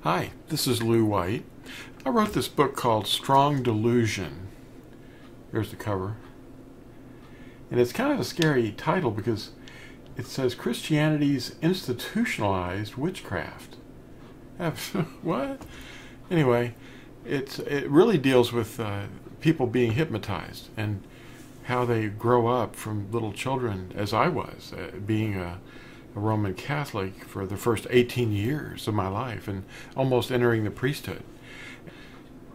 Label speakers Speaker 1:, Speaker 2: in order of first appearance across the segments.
Speaker 1: Hi, this is Lou White. I wrote this book called Strong Delusion. Here's the cover. And it's kind of a scary title because it says Christianity's institutionalized witchcraft. What? Anyway, it really deals with people being hypnotized and how they grow up from little children, as I was, being a Roman Catholic for the first 18 years of my life and almost entering the priesthood,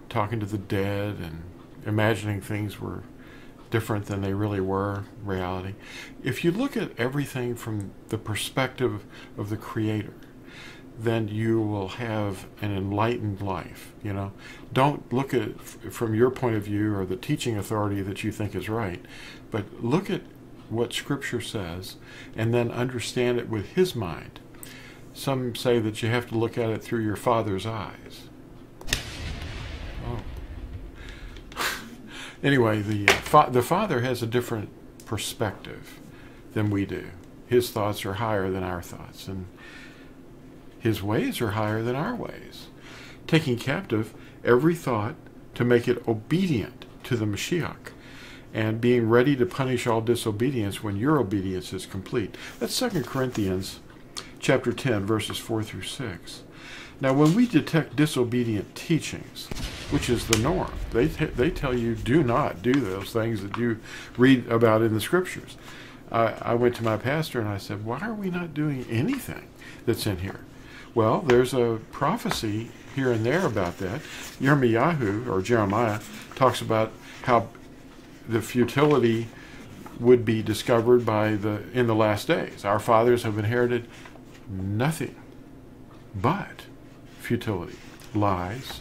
Speaker 1: talking to the dead and imagining things were different than they really were, reality. If you look at everything from the perspective of the Creator, then you will have an enlightened life. Don't look at it from your point of view or the teaching authority that you think is right, but look at what Scripture says and then understand it with His mind. Some say that you have to look at it through your Father's eyes. Anyway, the Father has a different perspective than we do. His thoughts are higher than our thoughts, and His ways are higher than our ways, taking captive every thought to make it obedient to the Mashiach, and being ready to punish all disobedience when your obedience is complete. That's 2 Corinthians chapter 10, verses 4 through 6. Now, when we detect disobedient teachings, which is the norm, they tell you do not do those things that you read about in the Scriptures. I went to my pastor and I said, why are we not doing anything that's in here? Well, there's a prophecy here and there about that. Jeremiah talks about how the futility would be discovered in the last days. Our fathers have inherited nothing but futility, lies,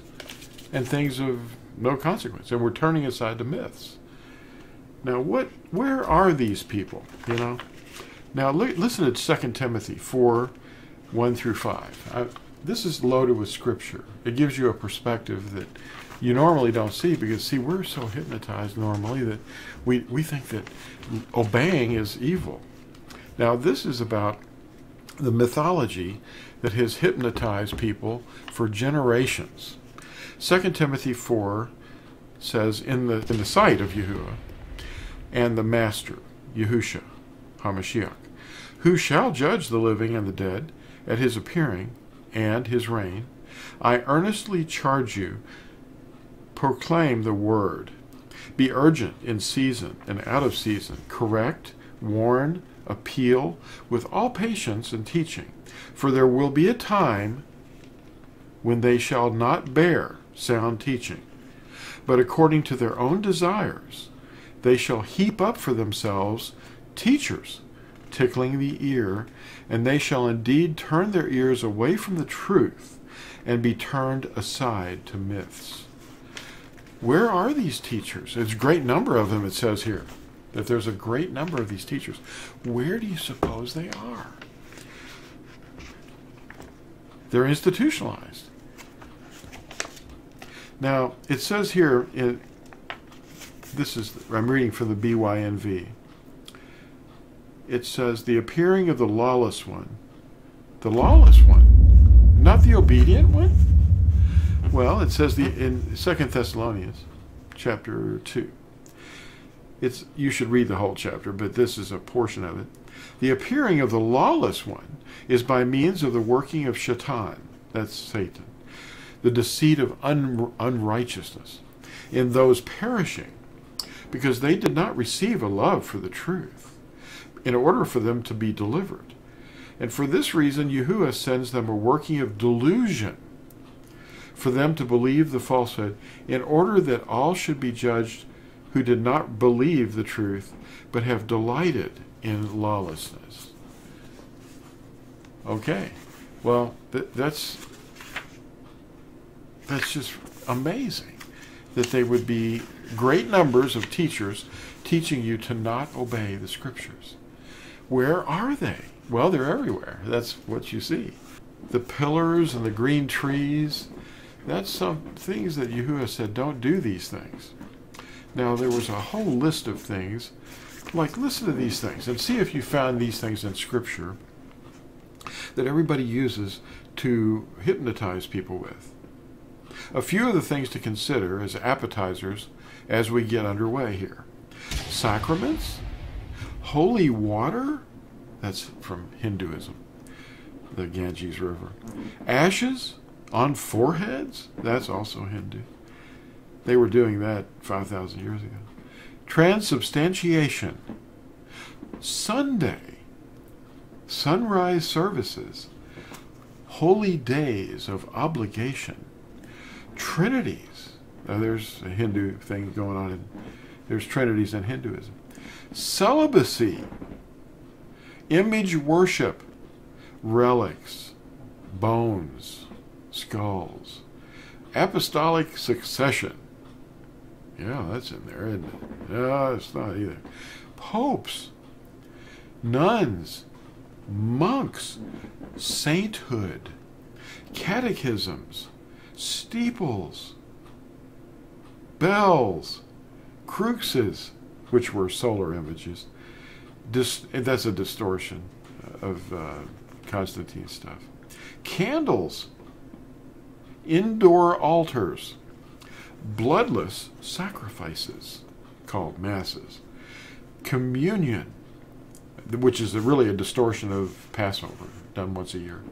Speaker 1: and things of no consequence. And we're turning aside to myths. Now, where are these people? Now, listen to 2 Timothy 4, 1 through 5. This is loaded with Scripture. It gives you a perspective that you normally don't see because, see, we're so hypnotized normally that we think that obeying is evil. Now, this is about the mythology that has hypnotized people for generations. 2 Timothy 4 says, in the sight of Yahuwah and the Master, Yahusha, HaMashiach, who shall judge the living and the dead at His appearing and His reign, I earnestly charge you, proclaim the word. Be urgent in season and out of season. Correct, warn, appeal with all patience and teaching. For there will be a time when they shall not bear sound teaching, but according to their own desires they shall heap up for themselves teachers, tickling the ear, and they shall indeed turn their ears away from the truth and be turned aside to myths. Where are these teachers? There's a great number of them, it says here, that there's a great number of these teachers. Where do you suppose they are? They're institutionalized. Now, it says here, I'm reading from the BYNV. It says, the appearing of the lawless one, not the obedient one? Well, it says in 2 Thessalonians chapter 2. You should read the whole chapter, but this is a portion of it. The appearing of the lawless one is by means of the working of Shaitan, that's Satan, the deceit of unrighteousness, in those perishing, because they did not receive a love for the truth, in order for them to be delivered. And for this reason, Yahuwah sends them a working of delusion, for them to believe the falsehood, in order that all should be judged who did not believe the truth, but have delighted in lawlessness. Okay, well, that's just amazing that they would be great numbers of teachers teaching you to not obey the Scriptures. Where are they? Well, they're everywhere. That's what you see. The pillars and the green trees, that's some things that Yahuwah said, don't do these things. Now, there was a whole list of things, like listen to these things and see if you found these things in Scripture that everybody uses to hypnotize people with. A few of the things to consider as appetizers as we get underway here. Sacraments, holy water, that's from Hinduism, the Ganges River. Ashes on foreheads, that's also Hindu. They were doing that 5,000 years ago. Transubstantiation. Sunday, sunrise services, holy days of obligation, trinities. Now there's a Hindu thing going on, there's trinities in Hinduism. Celibacy, image worship, relics, bones, skulls, apostolic succession. Yeah, that's in there, isn't it? No, it's not either. Popes, nuns, monks, sainthood, catechisms, steeples, bells, cruxes, which were solar images. That's a distortion of Constantine's stuff. Candles, indoor altars, bloodless sacrifices called masses, communion, which is really a distortion of Passover, done once a year,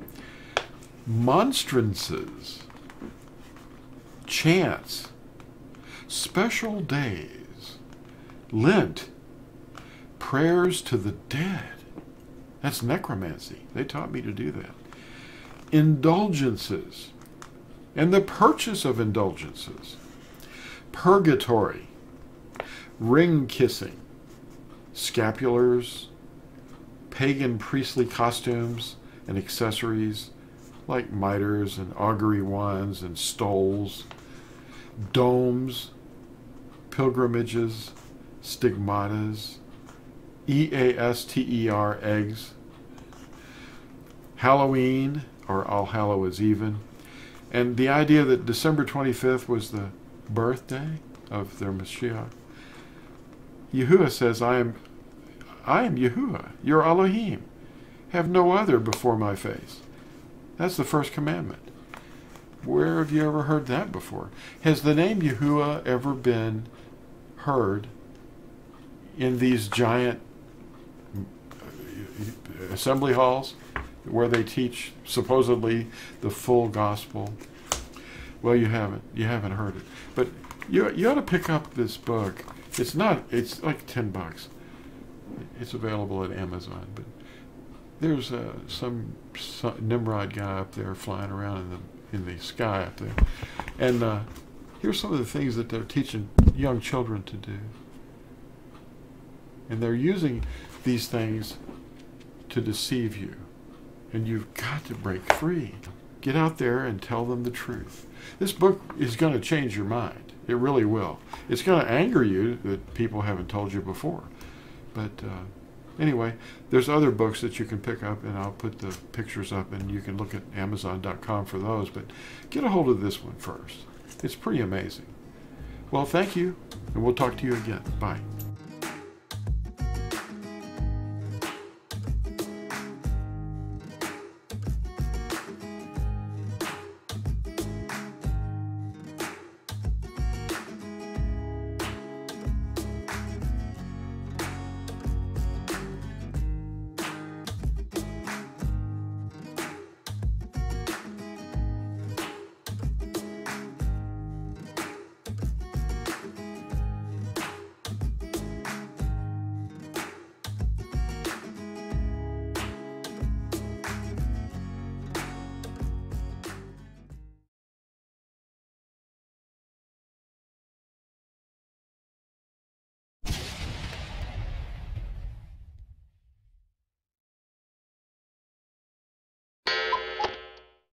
Speaker 1: monstrances, chants, special days, Lent, prayers to the dead. That's necromancy. They taught me to do that. Indulgences, and the purchase of indulgences. Purgatory, ring kissing, scapulars, pagan priestly costumes and accessories like miters and augury wands and stoles, domes, pilgrimages, stigmatas, EASTER, eggs, Halloween, or All Hallows Even, and the idea that December 25th was the birthday of their Mashiach. Yahuwah says, I am Yahuwah, your Elohim. Have no other before my face. That's the first commandment. Where have you ever heard that before? Has the name Yahuwah ever been heard in these giant assembly halls where they teach supposedly the full gospel? Well, you haven't. You haven't heard it. But you ought to pick up this book. It's like $10. It's available at Amazon. But there's some Nimrod guy up there flying around in the sky up there. And here's some of the things that they're teaching young children to do. And they're using these things to deceive you. And you've got to break free. Get out there and tell them the truth. This book is going to change your mind. It really will. It's going to anger you that people haven't told you before. But anyway, there's other books that you can pick up, and I'll put the pictures up, and you can look at Amazon.com for those. But get a hold of this one first. It's pretty amazing. Well, thank you, and we'll talk to you again. Bye.